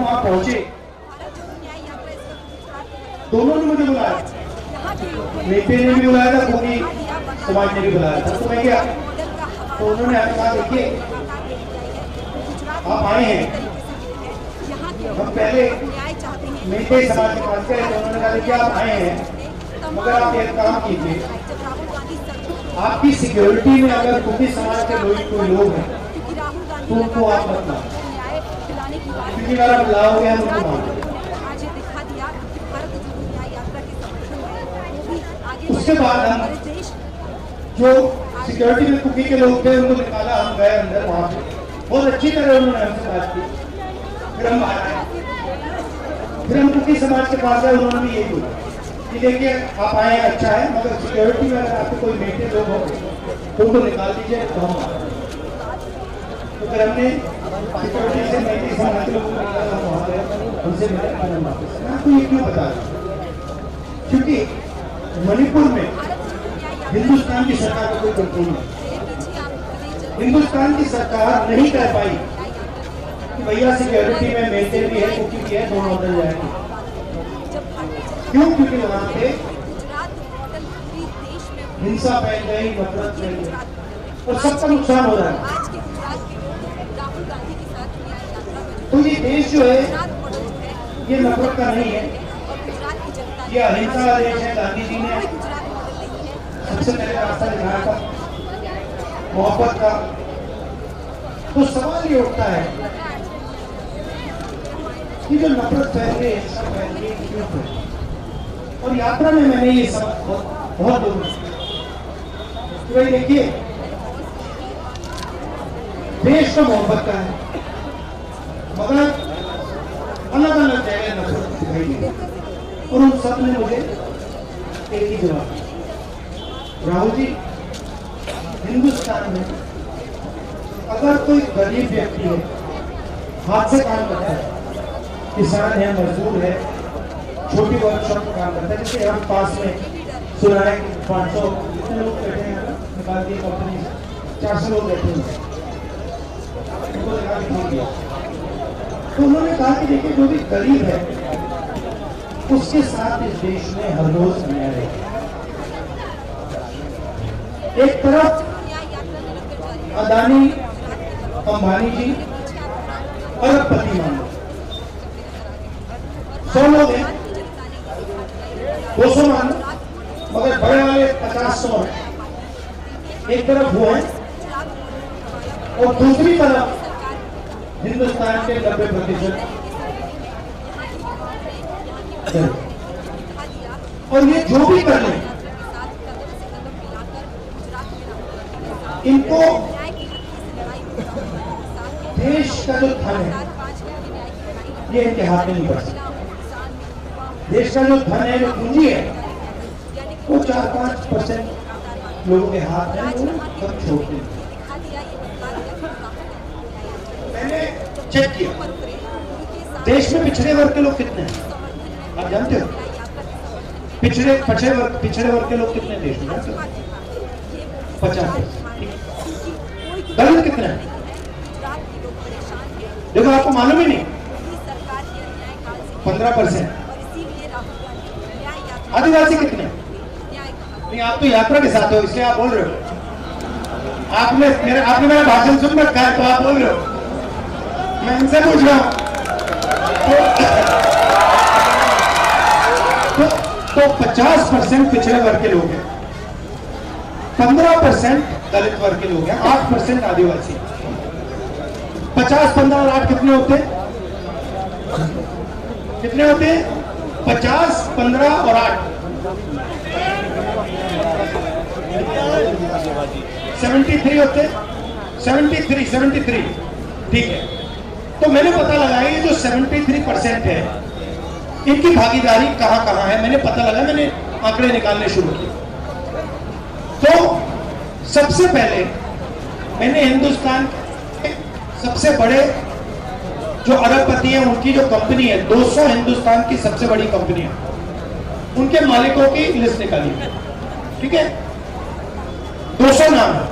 वहाँ पहुंचे, दोनों ने मुझे बुलाया, नेता ने भी बुलाया था, कुकी समाज ने भी बुलाया था। तो मैं गया, तो उन्होंने कहा देखिए आप आए हैं, हम पहले नेता समाज के पास गए, तो उन्होंने कहा देखिए आप आए हैं, मगर आप एक काम कीजिए, आपकी सिक्योरिटी में अगर कुकी समाज के कोई लोग हैं तो उनको आप मत मारो, क्योंकि अगर आप लाओगे हम उनको मारेंगे। उसके बाद हम जो सिक्योरिटी में कुकी के लोग थे उनको निकाला, हम गए अंदर, वहां पे बहुत अच्छी तरह उन्होंने हमसे बात की। फिर हम बाहर आए, फिर हम कुकी समाज के पास आए, उन्होंने भी यही बोला कि देखिए आप आए अच्छा है, मगर सिक्योरिटी में अगर आपके कोई मेटे लोग हो तो उनको निकाल दीजिए, तो हम तो फिर हमने सिक्योरिटी से मेटे समाज के लोगों को निकाला, वहां गए, उनसे मिले, वापस। मैं आपको ये क्यों बता रहा हूँ, क्योंकि मणिपुर में हिंदुस्तान की सरकार का कोई कंट्रोल नहीं, हिंदुस्तान की सरकार नहीं कह पाई कि भैया सिक्योरिटी में मेटे भी है, कुकी भी है, दोनों उधर जाएंगे। क्यों? क्योंकि वहां पे हिंसा फैल गई, नफरत फैल गई और सबका नुकसान हो रहा है। तो ये देश जो है ये नफरत का नहीं है, ये अहिंसा का देश है। गांधी जी ने सबसे पहले रास्ता दिखाया था मोहब्बत का। तो सवाल ये उठता है कि जो नफरत फैल रही है क्यों फैल? और यात्रा में मैंने ये सब बहुत दूर भाई देखिए देश तो मोहब्बत का है, मगर अलग अलग जगह नफरत दिखाई दी और उन सब ने मुझे एक ही जवाब दिया, राहुल जी हिंदुस्तान में अगर कोई गरीब व्यक्ति है, हाथ से काम करता है, किसान है, मजदूर है, छोटी वर्कशॉप में काम करता है, जैसे हम पास में सुना है 500 कितने लोग बैठे हैं, निकाल दिए कंपनी से 400 लोग बैठे हैं, उनको लगा के छोड़ दिया। तो उन्होंने कहा कि देखिए जो भी गरीब है उसके साथ इस देश में हर रोज अन्याय है। एक तरफ अदानी अंबानी जी अरबपति मान लो, 100 लोग हैं, 200 मान लो, मगर बड़े वाले 50-100 हैं। एक तरफ वो है और दूसरी तरफ हिंदुस्तान के 90%। और ये जो भी कर लें इनको देश का जो धन है ये इनके हाथ में नहीं पड़ सकता। देश का जो धन है, जो पूंजी है, वो 4-5% लोगों के हाथ में, वो सब छोड़ते हैं। मैंने चेक किया देश में पिछड़े वर्ग के लोग कितने हैं, आप जानते हो? पिछड़े वर्ग के लोग कितने देश में जानते हो? 50%। दलित कितने हैं? देखो आपको मालूम ही नहीं, 15%। आदिवासी कितने? नहीं, आप तो यात्रा के साथ हो इसलिए आप बोल रहे हो। आपने मेरा भाषण सुन रखा है तो आप बोल रहे हो, मैं इनसे पूछ रहा हूं। तो 50% पिछड़े वर्ग के लोग हैं, 15% दलित वर्ग के लोग हैं, 8% आदिवासी। 50, 15 और 8 कितने होते हैं? कितने होते हैं? 50, 15 और 8 73 होते हैं। 73 ठीक है। तो मैंने पता लगाया ये जो 73% है इनकी भागीदारी कहां कहां है, मैंने पता लगा, मैंने आंकड़े निकालने शुरू किए। तो सबसे पहले मैंने हिंदुस्तान के सबसे बड़े जो अरबपति हैं उनकी जो कंपनी है, 200 हिंदुस्तान की सबसे बड़ी कंपनी है, उनके मालिकों की लिस्ट निकाली, ठीक है? 200 नाम है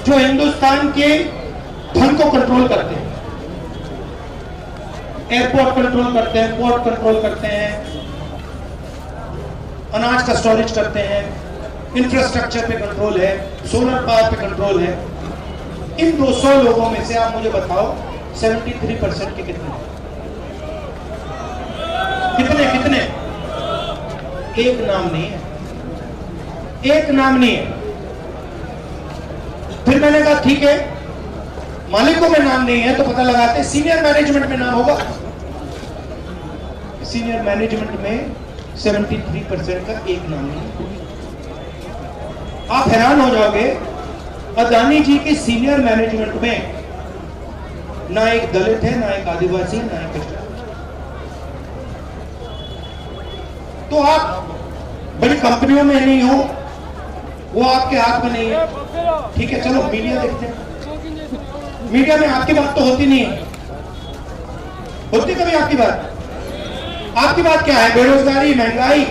जो हिंदुस्तान के धन को कंट्रोल करते हैं। एयरपोर्ट कंट्रोल करते हैं, पोर्ट कंट्रोल करते हैं, अनाज का स्टोरेज करते हैं, इंफ्रास्ट्रक्चर पे कंट्रोल है, सोलर पावर पे कंट्रोल है। इन 200 लोगों में से आप मुझे बताओ 73% के कितने कितने कितने? एक नाम नहीं है, एक नाम नहीं है। फिर मैंने कहा ठीक है, मालिकों में नाम नहीं है तो पता लगाते सीनियर मैनेजमेंट में नाम होगा। सीनियर मैनेजमेंट में 73% का एक नाम नहीं है। आप हैरान हो जाओगे, अदानी जी के सीनियर मैनेजमेंट में ना एक दलित है, ना एक आदिवासी, ना एक कृष्ण। तो आप बड़ी कंपनियों में नहीं हो, वो आपके हाथ में नहीं है। ठीक है, चलो मीडिया देखते हैं। मीडिया में आपकी बात तो होती नहीं है, होती कभी आपकी बात? आपकी बात क्या है? बेरोजगारी, महंगाई।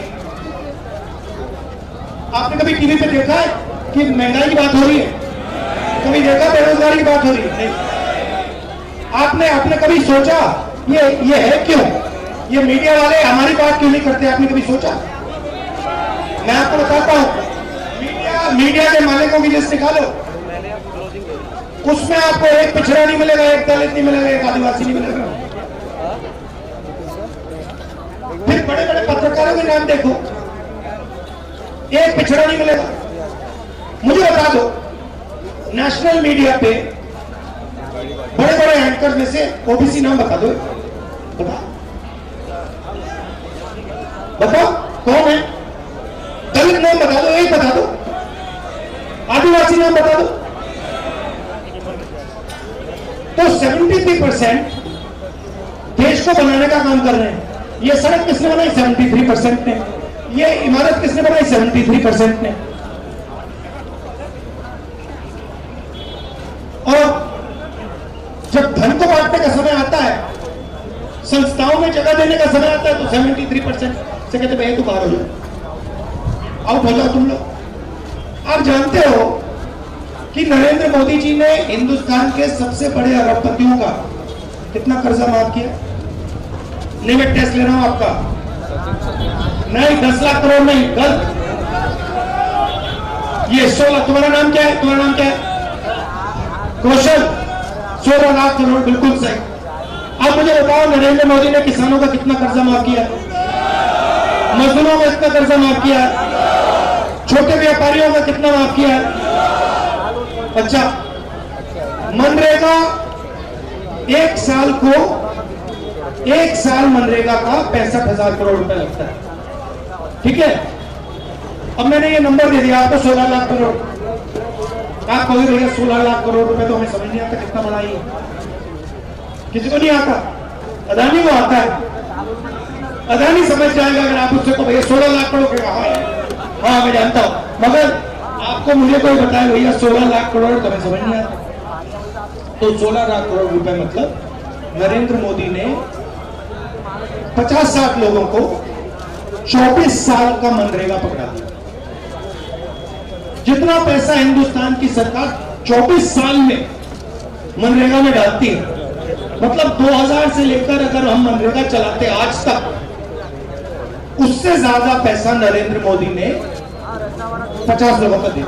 आपने कभी टीवी पे देखा है कि महंगाई की बात हो रही है? कभी देखा बेरोजगारी की बात हो रही है? नहीं। आपने कभी सोचा ये है क्यों? ये मीडिया वाले हमारी बात क्यों नहीं करते? आपने कभी सोचा? मैं आपको बताता हूं, मीडिया के मालिकों की लिस्ट निकालो, उसमें आपको एक पिछड़ा नहीं मिलेगा, एक दलित नहीं मिलेगा, एक आदिवासी नहीं मिलेगा। फिर बड़े बड़े पत्रकारों के नाम देखो, एक पिछड़ा नहीं मिलेगा। मुझे बता दो, नेशनल मीडिया पे बड़े बड़े एंकर में से ओबीसी नाम बता दो, बताओ कौन है? दलित नाम बता दो, एक बता दो। आदिवासी नाम बता दो। तो 73% देश को बनाने का काम कर रहे हैं। ये सड़क किसने बनाई? 73% ने। ये इमारत किसने बनाई? 73% ने। और जब धन को बांटने का समय आता है, संस्थाओं में जगह देने का समय आता है, तो 73% से कहते भाई तू बाहर हो जाओ, आउट हो जाओ तुम लोग। आप जानते हो कि नरेंद्र मोदी जी ने हिंदुस्तान के सबसे बड़े अरबपतियों का कितना कर्जा माफ किया? नहीं, मैं टेस्ट ले रहा हूं आपका। नहीं, 10 लाख करोड़ नहीं, गलत। ये 16। तुम्हारा नाम क्या है? तुम्हारा नाम क्या है? कौशल। 16 लाख करोड़, बिल्कुल सही। अब मुझे बताओ, नरेंद्र मोदी ने किसानों का कितना कर्जा माफ किया? मजदूरों का कितना कर्जा माफ किया? छोटे व्यापारियों का कितना माफ किया है? अच्छा, मनरेगा एक साल मनरेगा का 65,000 करोड़ रुपए लगता है। ठीक है, अब मैंने ये नंबर दे दिया आपको 16 लाख करोड़। आप कहोगे भैया 16 लाख करोड़ रुपए तो हमें समझ नहीं आता कितना बड़ा है। किसी को नहीं आता, अदानी को आता है। अदानी समझ जाएगा अगर आप उससे को भैया 16 लाख करोड़ कहा है। हाँ, मैं जानता हूं, मगर आपको मुझे कोई बताए भैया 16 लाख करोड़ तो हमें समझ नहीं आता। तो 16 लाख करोड़ रुपए मतलब नरेंद्र मोदी ने 50-60 लोगों को 24 साल का मनरेगा पकड़ा दिया। जितना पैसा हिंदुस्तान की सरकार 24 साल में मनरेगा में डालती है, मतलब 2000 से लेकर अगर हम मनरेगा चलाते आज तक, उससे ज्यादा पैसा नरेंद्र मोदी ने 50 लोगों को दिया।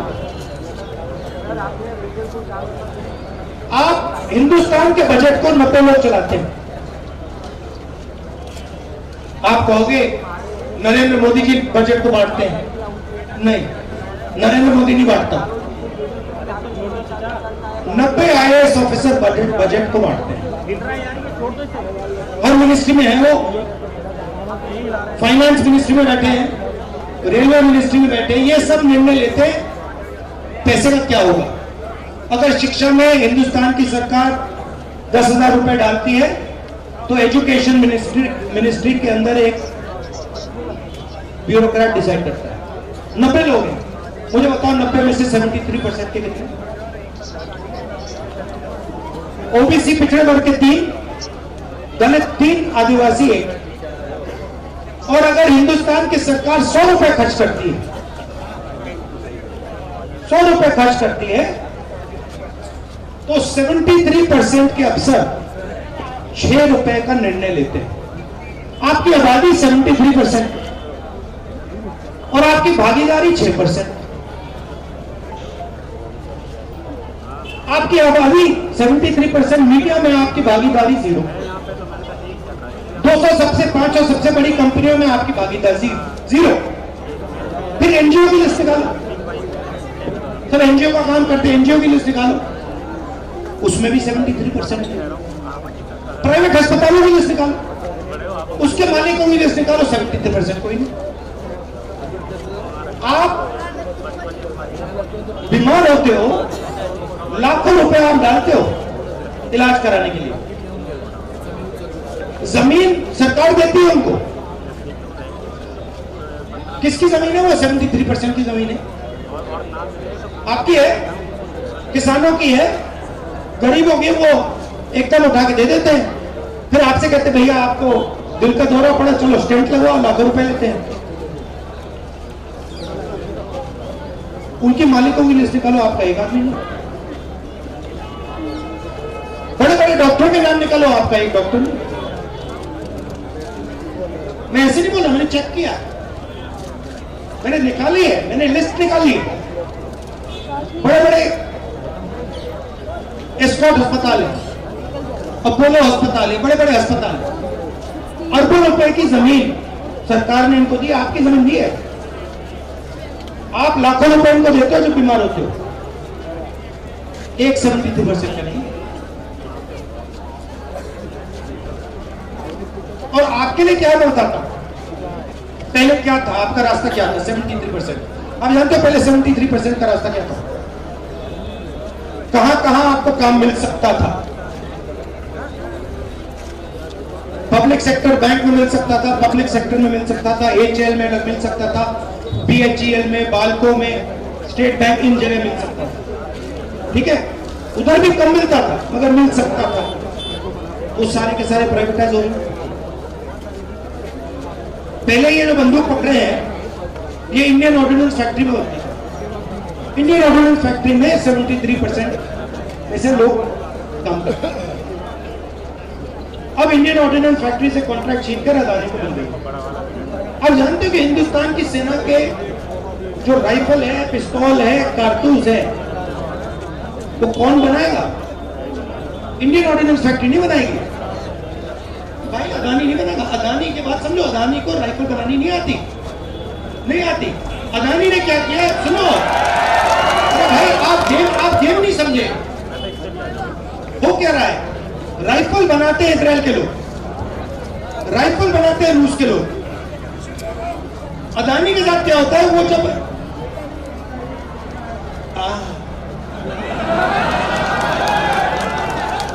आप हिंदुस्तान के बजट को 90 लोग चलाते हैं। आप कहोगे नरेंद्र मोदी जी बजट को बांटते हैं। नहीं, नरेंद्र मोदी नहीं बांटता। 90 IAS ऑफिसर बजट को बांटते हैं। हर मिनिस्ट्री में है वो। फाइनेंस मिनिस्ट्री में बैठे हैं, रेलवे मिनिस्ट्री में बैठे हैं। ये सब निर्णय लेते हैं पैसे का क्या होगा। अगर शिक्षा में हिंदुस्तान की सरकार 10,000 रुपए डालती है तो एजुकेशन मिनिस्ट्री के अंदर एक ब्यूरोक्रेट डिसाइड करता है। 90 लोग हैं, मुझे बताओ 90 में से 73% के कितने? ओबीसी पिछड़े वर्ग के 3, दलित 3, आदिवासी 1। और अगर हिंदुस्तान की सरकार 100 रुपए खर्च करती है, 100 रुपए खर्च करती है, तो 73% के अफसर ₹6 का निर्णय लेते हैं। आपकी आबादी 73% और आपकी भागीदारी 6%। आपकी आबादी 73%, मीडिया में आपकी भागीदारी 0। 200 सबसे 500 सबसे बड़ी कंपनियों में आपकी भागीदारी 0। फिर एनजीओ की लिस्ट निकालो, सब एनजीओ का काम करते हैं, एनजीओ की लिस्ट निकालो, उसमें भी 73% है। प्राइवेट अस्पतालों की लिस्ट निकालो, उसके मालिकों की लिस्ट निकालो, 73% कोई नहीं। आप बीमार होते हो, लाखों रुपए आप डालते हो इलाज कराने के लिए, जमीन सरकार देती है उनको। किसकी जमीन है वो? 73% की जमीन है, आपकी है, किसानों की है, गरीबों की। वो एकदम उठा के दे देते हैं, फिर आपसे कहते भैया आपको दिल का दौरा पड़ा, चलो स्टेंट लगवाओ, लाखों रुपए लेते हैं। उनके मालिकों की लिस्ट निकालो, आपका एक आदमी नहीं। बड़े बड़े डॉक्टरों के नाम निकालो, आपका एक डॉक्टर नहीं। मैं ऐसे नहीं बोला, मैंने चेक किया, मैंने निकाली है, मैंने लिस्ट निकाली है। बड़े बड़े एस्कॉर्ट अस्पताल है, अपोलो अस्पताल है, बड़े बड़े अस्पताल है, अरबों रुपए की जमीन सरकार ने इनको दी, आपकी जमीन दी है। आप लाखों रुपए इनको देते हो जो बीमार होते हो, एक 73% का नहीं। और आपके लिए क्या होता था पहले? क्या था आपका रास्ता? क्या था? 73%। आप जानते हो पहले 73% का रास्ता क्या था? कहां कहां आपको काम मिल सकता था? पब्लिक सेक्टर बैंक में मिल सकता था, पब्लिक सेक्टर में मिल सकता था, एचएल में मिल सकता था, बीएचईएल में, बाल्को में, स्टेट बैंक, इन जगह मिल सकता था। ठीक है, उधर भी कम मिलता था मगर मिल सकता था। वो सारे के सारे प्राइवेटाइज हो गए। पहले ये जो बंदूक पकड़े हैं ये इंडियन ऑर्डिनेंस फैक्ट्री में होती है। इंडियन ऑर्डिनेंस फैक्ट्री में 73% ऐसे लोग काम करते हैं। अब इंडियन ऑर्डिनेंस फैक्ट्री से कॉन्ट्रैक्ट छीनकर अदानी को मिल गई। अब जानते हो कि हिंदुस्तान की सेना के जो राइफल है, पिस्तौल है, कारतूस है, वो कौन बनाएगा? इंडियन ऑर्डिनेंस फैक्ट्री नहीं बनाएगी भाई, अदानी नहीं बनाएगा। अदानी के बाद समझो, अदानी को राइफल बनानी नहीं आती, नहीं आती। अदानी ने क्या किया सुनो, अरे भाई आप गेम नहीं समझे। हो क्या रहा है? राइफल बनाते हैं इजराइल के लोग, राइफल बनाते हैं रूस के लोग। अदानी के साथ क्या होता है? वो जब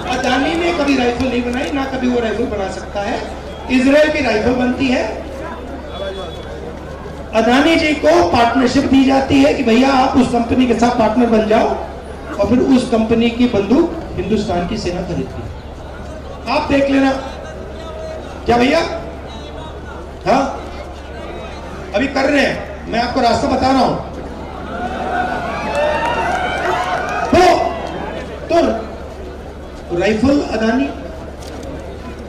अदानी ने कभी राइफल नहीं बनाई, ना कभी वो राइफल बना सकता है। इजराइल की राइफल बनती है, अदानी जी को पार्टनरशिप दी जाती है कि भैया आप उस कंपनी के साथ पार्टनर बन जाओ, और फिर उस कंपनी की बंदूक हिंदुस्तान की सेना खरीदती है। आप देख लेना क्या भैया? हाँ, अभी कर रहे हैं, मैं आपको रास्ता बता रहा हूं। तो राइफल अदानी,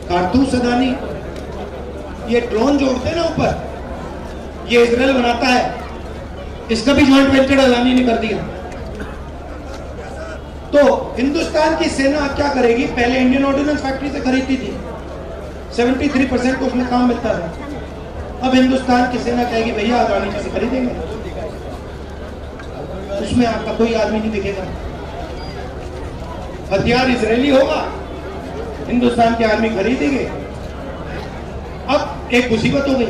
कारतूस अदानी, ये ड्रोन जोड़ते हैं ना ऊपर, ये इजराइल बनाता है, इसका भी जॉइंट वेंचर अदानी ने कर दिया। तो हिंदुस्तान की सेना क्या करेगी? पहले इंडियन ऑर्डिनेंस फैक्ट्री से खरीदती थी, 73% को उसमें काम मिलता था। अब हिंदुस्तान की सेना कहेगी भैया अदानी जी से खरीदेंगे, उसमें आपका कोई आदमी नहीं दिखेगा, हथियार इजरायली होगा, हिंदुस्तान के आर्मी खरीदेंगे। अब एक मुसीबत हो गई।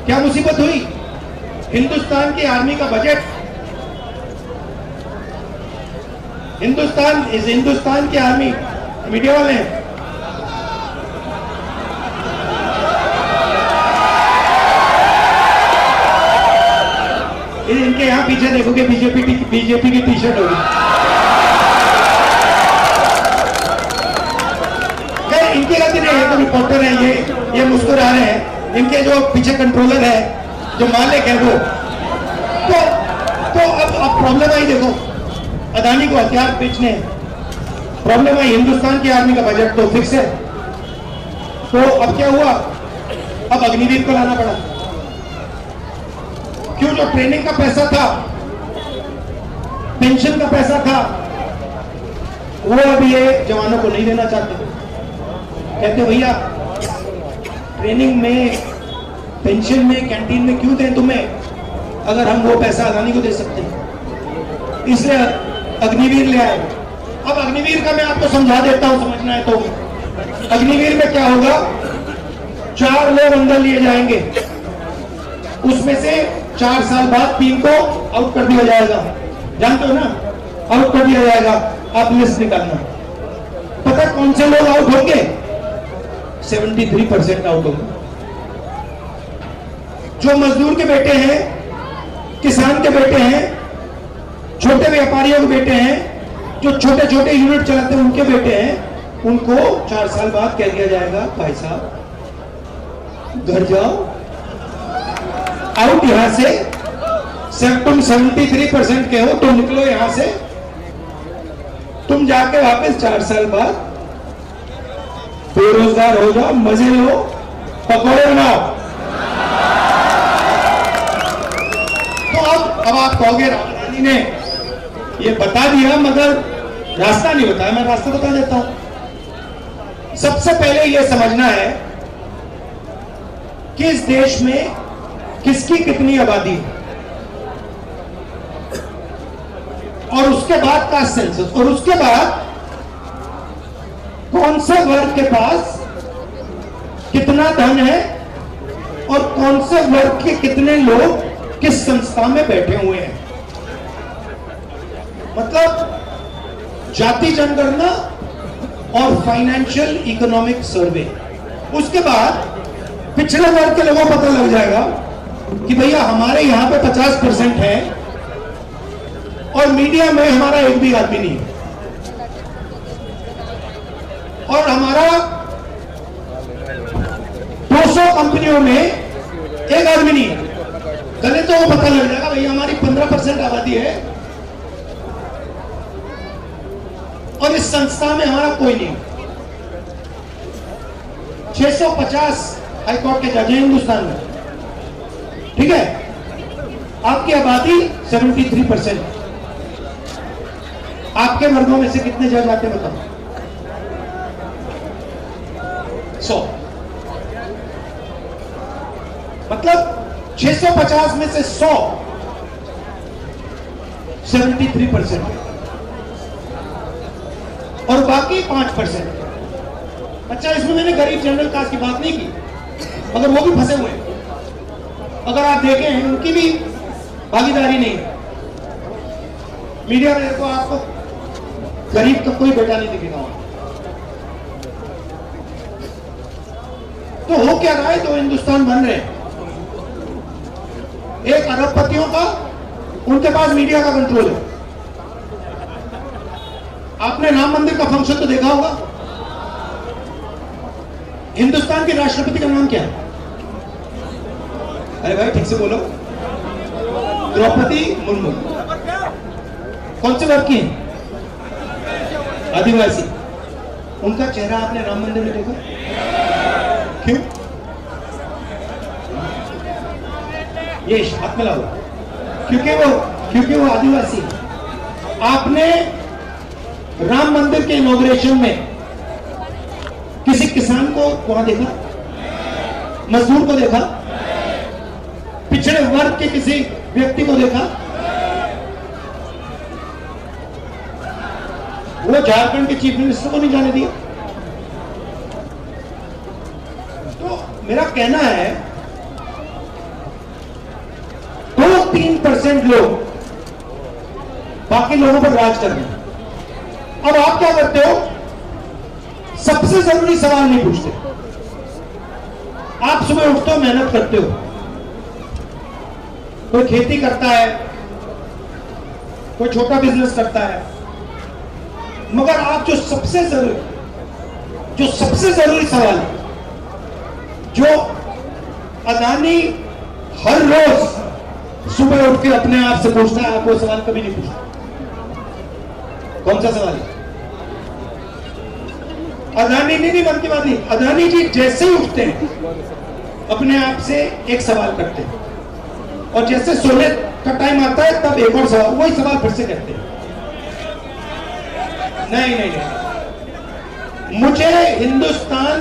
क्या मुसीबत हुई? हिंदुस्तान की आर्मी का बजट, हिंदुस्तान की आर्मी, मीडिया वाले हैं, इनके यहां पीछे देखोगे बीजेपी की टी शर्ट होगी। इनकी गलती नहीं है, तो रिपोर्टर है, ये मुस्कुरा रहे हैं, इनके जो पीछे कंट्रोलर है, जो मालिक है वो। तो अब प्रॉब्लम आई, देखो अदानी को हथियार बेचने हैं, प्रॉब्लम है हिंदुस्तान की आर्मी का बजट तो फिक्स है, तो अब क्या हुआ, अब अग्निवीर को लाना पड़ा। क्यों? जो ट्रेनिंग का पैसा था, पेंशन का पैसा था, वो अब ये जवानों को नहीं देना चाहते। कहते भैया ट्रेनिंग में, पेंशन में, कैंटीन में क्यों दें तुम्हें अगर हम वो पैसा अदानी को दे सकते हैं। इसलिए अग्निवीर ले आए। अब अग्निवीर का मैं आपको समझा देता हूं, समझना है तो। अग्निवीर में क्या होगा, 4 लोग अंदर लिए जाएंगे, उसमें से 4 साल बाद 3 को आउट कर दिया जाएगा। जानते हो ना, आउट कर दिया जाएगा। आप लिस्ट निकालना। पता कौन से लोग आउट होंगे? 73% आउट होंगे। जो मजदूर के बेटे हैं, किसान के बेटे हैं, छोटे व्यापारियों के बेटे हैं, जो छोटे छोटे यूनिट चलाते हैं उनके बेटे हैं, उनको 4 साल बाद कह दिया जाएगा भाई साहब घर जाओ, आउट यहां से। तुम 73% के हो तो निकलो यहां से, तुम जाके वापस 4 साल बाद बेरोजगार हो जाओ, मजे लो, पकौड़े बनाओ। तो अब आप कहोगे रामलानी ने ये बता दिया मगर रास्ता नहीं बताया। मैं रास्ता बता देता हूं। सबसे पहले यह समझना है कि इस देश में किसकी कितनी आबादी है, और उसके बाद कास्ट सेंसस, और उसके बाद कौन से वर्ग के पास कितना धन है और कौन से वर्ग के कितने लोग किस संस्था में बैठे हुए हैं। मतलब जाति जनगणना और फाइनेंशियल इकोनॉमिक सर्वे। उसके बाद पिछड़े वर्ग के लोगों को पता लग जाएगा कि भैया हमारे यहां पे 50% है और मीडिया में हमारा एक भी आदमी नहीं है, और हमारा 200 कंपनियों में एक आदमी नहीं है। गले तो वो पता लग जाएगा भैया हमारी 15% आबादी है और इस संस्था में हमारा कोई नहीं। 650 हाईकोर्ट के जज हैं हिंदुस्तान में, ठीक है। आपकी आबादी 73%। आपके वर्गों में से कितने जज आते बताओ? 100। मतलब 650 में से 100 73% और बाकी 5%। अच्छा, इसमें मैंने गरीब जनरल कास्ट की बात नहीं की, मगर वो भी फंसे हुए हैं। अगर आप देखें उनकी भी भागीदारी नहीं है। मीडिया में देखो, आपको गरीब का कोई बेटा नहीं दिखेगा वहां। तो हो क्या रहा है, तो हिंदुस्तान बन रहे हैं एक अरबपतियों का, उनके पास मीडिया का कंट्रोल है। आपने राम मंदिर का फंक्शन तो देखा होगा। हिंदुस्तान के राष्ट्रपति का नाम क्या है? अरे भाई ठीक से बोलो। द्रौपदी मुर्मू। कौन से वर्ग की है? आदिवासी। उनका चेहरा आपने राम मंदिर में देखा? क्यों? ये हाथ मिला हुआ, क्योंकि वो आदिवासी। आपने राम मंदिर के इनॉग्रेशन में किसी किसान को वहां देखा? मजदूर को देखा? पिछड़े वर्ग के किसी व्यक्ति को देखा? वो झारखंड के चीफ मिनिस्टर को नहीं जाने दिया। तो मेरा कहना है 2-3% लोग बाकी लोगों पर राज कर रहे हैं। अब आप क्या करते हो? सबसे जरूरी सवाल नहीं पूछते। आप सुबह उठते हो, मेहनत करते हो, कोई खेती करता है, कोई छोटा बिजनेस करता है, मगर आप जो सबसे जरूरी सवाल है, जो अदानी हर रोज सुबह उठ के अपने आप से पूछता है, आप वो सवाल कभी नहीं पूछते। कौन सा सवाल है? अदानी नहीं, मन की बात नहीं, अदानी जी जैसे ही उठते हैं अपने आप से एक सवाल करते हैं, और जैसे सोने का टाइम आता है तब एक और सवाल, वही सवाल फिर से करते हैं। नहीं नहीं नहीं, मुझे हिंदुस्तान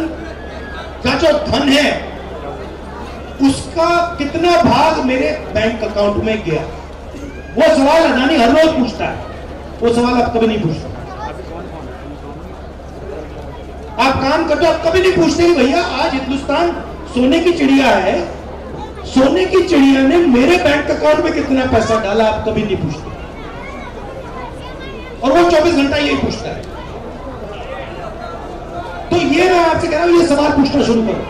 का जो धन है उसका कितना भाग मेरे बैंक अकाउंट में गया, वो सवाल अदानी हर रोज पूछता है, वो सवाल आप कभी नहीं पूछते। आप काम करते हो, आप कभी नहीं पूछते कि भैया आज हिंदुस्तान सोने की चिड़िया है, सोने की चिड़िया ने मेरे बैंक अकाउंट में कितना पैसा डाला, आप कभी नहीं पूछते। और वो 24 घंटा यही पूछता है। तो ये मैं आपसे कह रहा हूं, ये सवाल पूछना शुरू करो।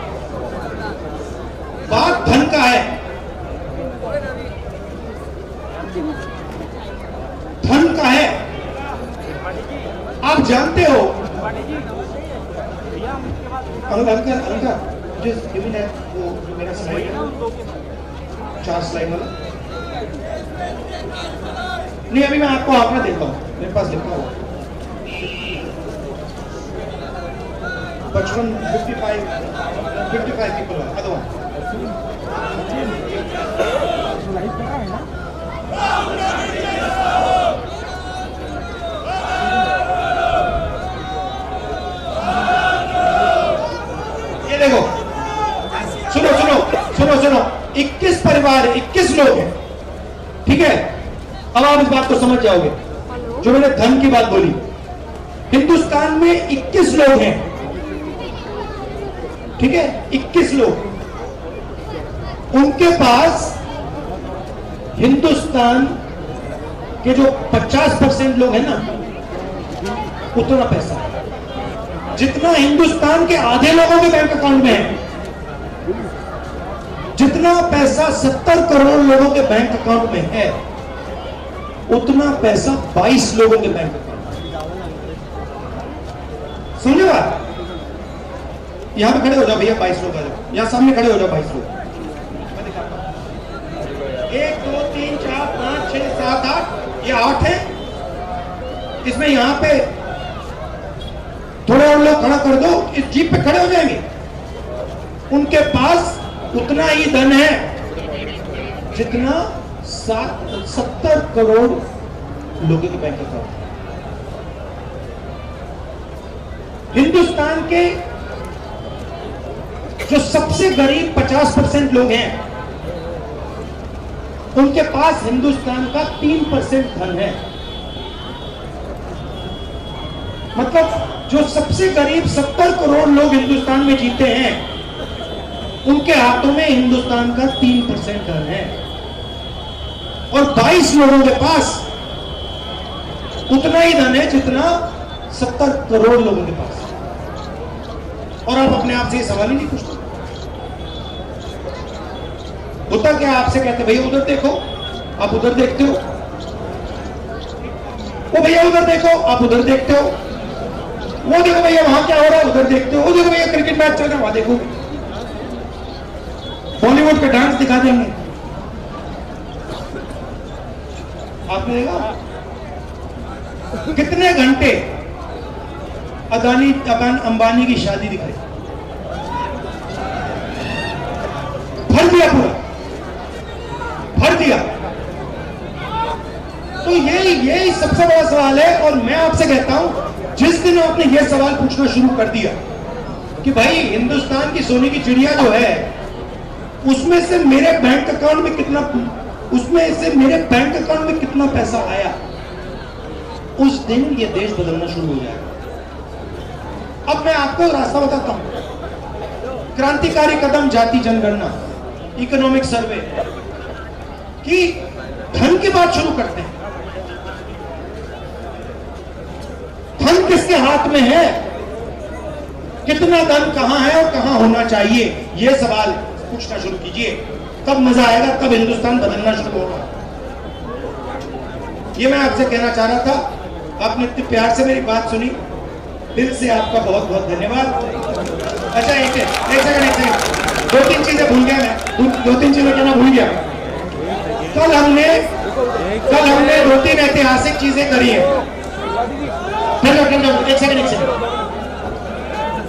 बात धन का है, धन का है। आप जानते हो अलका मुझे वो जो मेरा स्लाइड है 4 स्लाइड वाला, नहीं अभी मैं आपको आंकड़ा देता हूं, मेरे पास लिखा हुआ 55 पीपल अदवा। ये देखो, सुनो सुनो सुनो सुनो, 21 परिवार, 21 लोग हैं, ठीक है। अब आप इस बात को समझ जाओगे जो मैंने धन की बात बोली। हिंदुस्तान में 21 लोग हैं, ठीक है, 21 लोग। उनके पास हिंदुस्तान के जो 50% लोग हैं ना, उतना पैसा जितना हिंदुस्तान के आधे लोगों के बैंक अकाउंट में है, जितना पैसा 70 करोड़ लोगों के बैंक अकाउंट में है, उतना पैसा 22 लोगों के बैंक अकाउंट में। समझे बात? यहां पे खड़े हो जाओ भैया, 22 लोग आ जाओ, यहां सामने खड़े हो जाओ 22 लोग। 1 2 3 4 5 6 7 8, ये 8 है। इसमें यहां पे थोड़े और लोग खड़ा कर दो, इस जीप पे खड़े हो जाएंगे। उनके पास उतना ही धन है जितना 70 करोड़ लोगों के बैंक अकाउंट। हिंदुस्तान के जो सबसे गरीब 50% लोग हैं, उनके पास हिंदुस्तान का 3% धन है। मतलब जो सबसे गरीब 70 करोड़ लोग हिंदुस्तान में जीते हैं, उनके हाथों में हिंदुस्तान का 3% धन है। और 22 लोगों के पास उतना ही धन है जितना 70 करोड़ लोगों के पास। और आप अपने आप से ये सवाल ही नहीं पूछते। होता क्या, आपसे कहते भैया उधर देखो, आप उधर देखते हो, वो भैया उधर देखो, आप उधर देखते हो, वो देखो भैया वहां क्या हो रहा है, उधर देखते हो, वो देखो भैया क्रिकेट मैच चल रहा है, वहां देखो, बॉलीवुड का डांस दिखा देंगे। आपने देखा कितने घंटे अंबानी की शादी दिखाई, भर दिया, पूरा भर दिया। तो यही सबसे बड़ा सवाल है। और मैं आपसे कहता हूं, जिस दिन आपने यह सवाल पूछना शुरू कर दिया कि भाई हिंदुस्तान की सोने की चिड़िया जो है, उसमें से मेरे बैंक अकाउंट में कितना, उसमें से मेरे बैंक अकाउंट में कितना पैसा आया, उस दिन ये देश बदलना शुरू हो जाएगा। अब मैं आपको रास्ता बताता हूं। क्रांतिकारी कदम जाति जनगणना, इकोनॉमिक सर्वे की धन की बात शुरू करते हैं। धन किसके हाथ में है, कितना धन कहां है और कहां होना चाहिए, यह सवाल पूछना शुरू कीजिए। तब मजा आएगा, तब हिंदुस्तान बदलना शुरू होगा। ये मैं आपसे कहना चाह रहा था। आपने इतने प्यार से मेरी बात सुनी, दिल से आपका बहुत बहुत धन्यवाद। अच्छा एक सेकंड, 2-3 चीजें भूल गया मैं, 2-3 चीजें कहना भूल गया। कल हमने 2-3 ऐतिहासिक चीजें करी है। एक सेकंड,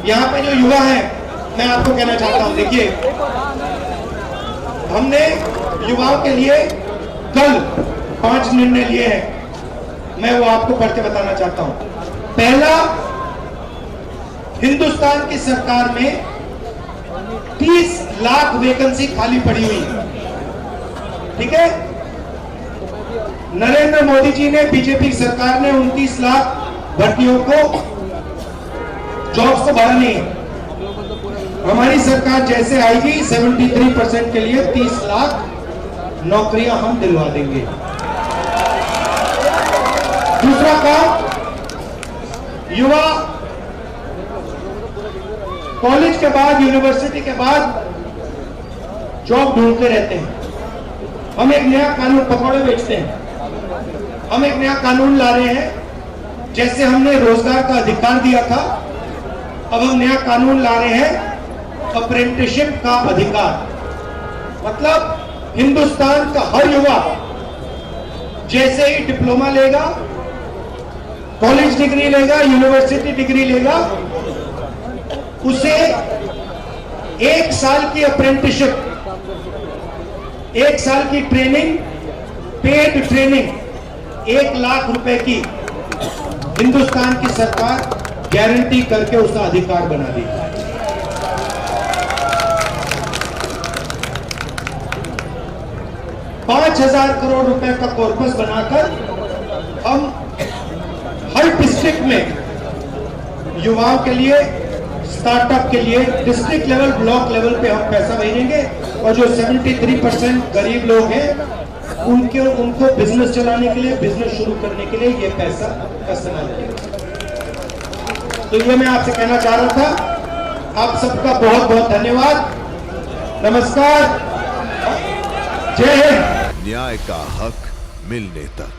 यहाँ पे जो युवा है, मैं आपको कहना चाहता हूं, देखिए हमने युवाओं के लिए कल 5 निर्णय लिए हैं, मैं वो आपको पढ़ के बताना चाहता हूं। पहला, हिंदुस्तान की सरकार में 30 लाख वैकेंसी खाली पड़ी हुई है, ठीक है। नरेंद्र मोदी जी ने, बीजेपी सरकार ने 29 लाख भर्तियों को, जॉब्स को बढ़ानी है। हमारी सरकार जैसे आएगी 73% के लिए 30 लाख नौकरियां हम दिलवा देंगे। दूसरा काम, युवा कॉलेज के बाद, यूनिवर्सिटी के बाद जॉब ढूंढते रहते हैं। हम एक नया कानून, पकौड़े बेचते हैं, हम एक नया कानून ला रहे हैं। जैसे हमने रोजगार का अधिकार दिया था, अब हम नया कानून ला रहे हैं अप्रेंटिसशिप का अधिकार। मतलब हिंदुस्तान का हर युवा जैसे ही डिप्लोमा लेगा, कॉलेज डिग्री लेगा, यूनिवर्सिटी डिग्री लेगा, उसे 1 साल की अप्रेंटिसशिप, 1 साल की ट्रेनिंग, पेड ट्रेनिंग, 1 लाख रुपए की हिंदुस्तान की सरकार गारंटी करके उसका अधिकार बना दी। ₹5,000 करोड़ रुपए का कॉर्पस बनाकर हम हर डिस्ट्रिक्ट में युवाओं के लिए, स्टार्टअप के लिए डिस्ट्रिक्ट लेवल, ब्लॉक लेवल पे हम पैसा भेजेंगे। और जो 73% गरीब लोग हैं उनको बिजनेस चलाने के लिए, बिजनेस शुरू करने के लिए ये पैसा इस्तेमाल किया। तो ये मैं आपसे कहना चाह रहा था। आप सबका बहुत बहुत धन्यवाद, नमस्कार, जय हिंद। न्याय का हक मिलने तक।